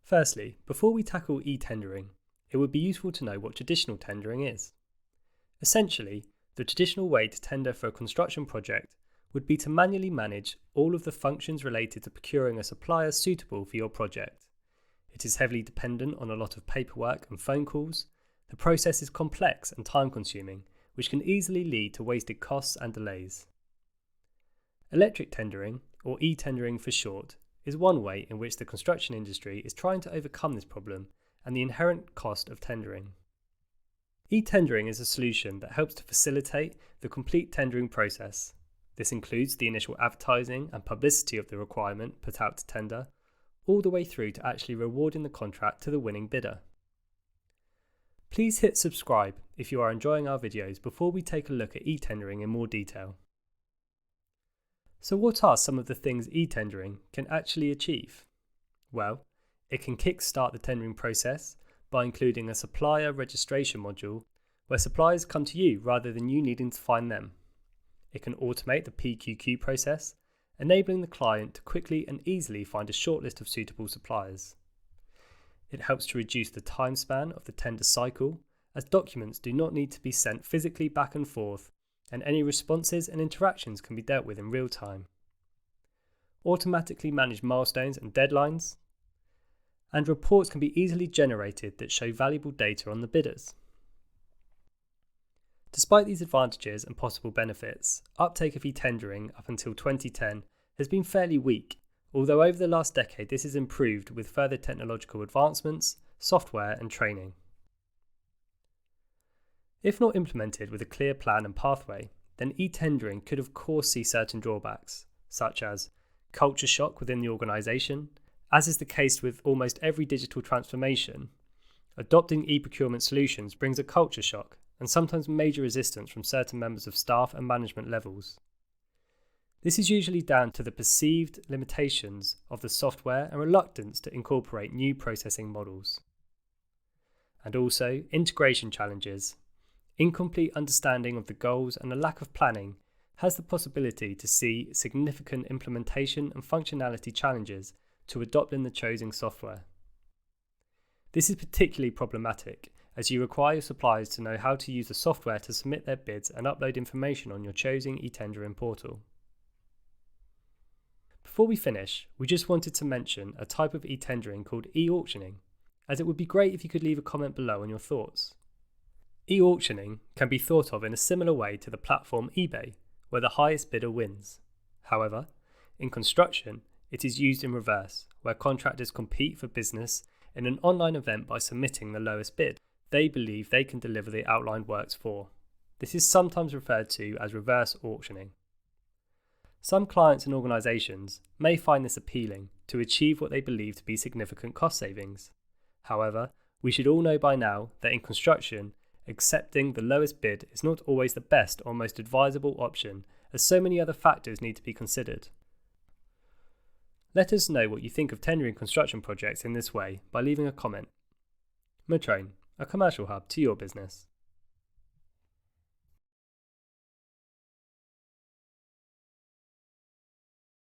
Firstly, before we tackle e-tendering, it would be useful to know what traditional tendering is. Essentially, the traditional way to tender for a construction project would be to manually manage all of the functions related to procuring a supplier suitable for your project. It is heavily dependent on a lot of paperwork and phone calls. The process is complex and time-consuming, which can easily lead to wasted costs and delays. Electric tendering, or e-tendering for short, is one way in which the construction industry is trying to overcome this problem and the inherent cost of tendering. E-tendering is a solution that helps to facilitate the complete tendering process. This includes the initial advertising and publicity of the requirement put out to tender, all the way through to actually rewarding the contract to the winning bidder. Please hit subscribe if you are enjoying our videos before we take a look at e-tendering in more detail. So what are some of the things e-tendering can actually achieve? Well, it can kick-start the tendering process by including a supplier registration module where suppliers come to you rather than you needing to find them. It can automate the PQQ process, enabling the client to quickly and easily find a shortlist of suitable suppliers. It helps to reduce the time span of the tender cycle, as documents do not need to be sent physically back and forth, and any responses and interactions can be dealt with in real time. Automatically manage milestones and deadlines, and reports can be easily generated that show valuable data on the bidders. Despite these advantages and possible benefits, uptake of e-tendering up until 2010 has been fairly weak, although over the last decade this has improved with further technological advancements, software and training. If not implemented with a clear plan and pathway, then e-tendering could of course see certain drawbacks, such as culture shock within the organisation. As is the case with almost every digital transformation, adopting e-procurement solutions brings a culture shock and sometimes major resistance from certain members of staff and management levels. This is usually down to the perceived limitations of the software and reluctance to incorporate new processing models. And also integration challenges. Incomplete understanding of the goals and a lack of planning has the possibility to see significant implementation and functionality challenges to adopting the chosen software. This is particularly problematic as you require your suppliers to know how to use the software to submit their bids and upload information on your chosen e-tendering portal. Before we finish, we just wanted to mention a type of e-tendering called EAuctioning, as it would be great if you could leave a comment below on your thoughts. EAuctioning can be thought of in a similar way to the platform eBay, where the highest bidder wins. However, in construction, it is used in reverse, where contractors compete for business in an online event by submitting the lowest bid they believe they can deliver the outlined works for. This is sometimes referred to as reverse auctioning. Some clients and organisations may find this appealing to achieve what they believe to be significant cost savings. However, we should all know by now that in construction, accepting the lowest bid is not always the best or most advisable option, as so many other factors need to be considered. Let us know what you think of tendering construction projects in this way by leaving a comment. Metroun, a commercial hub to your business.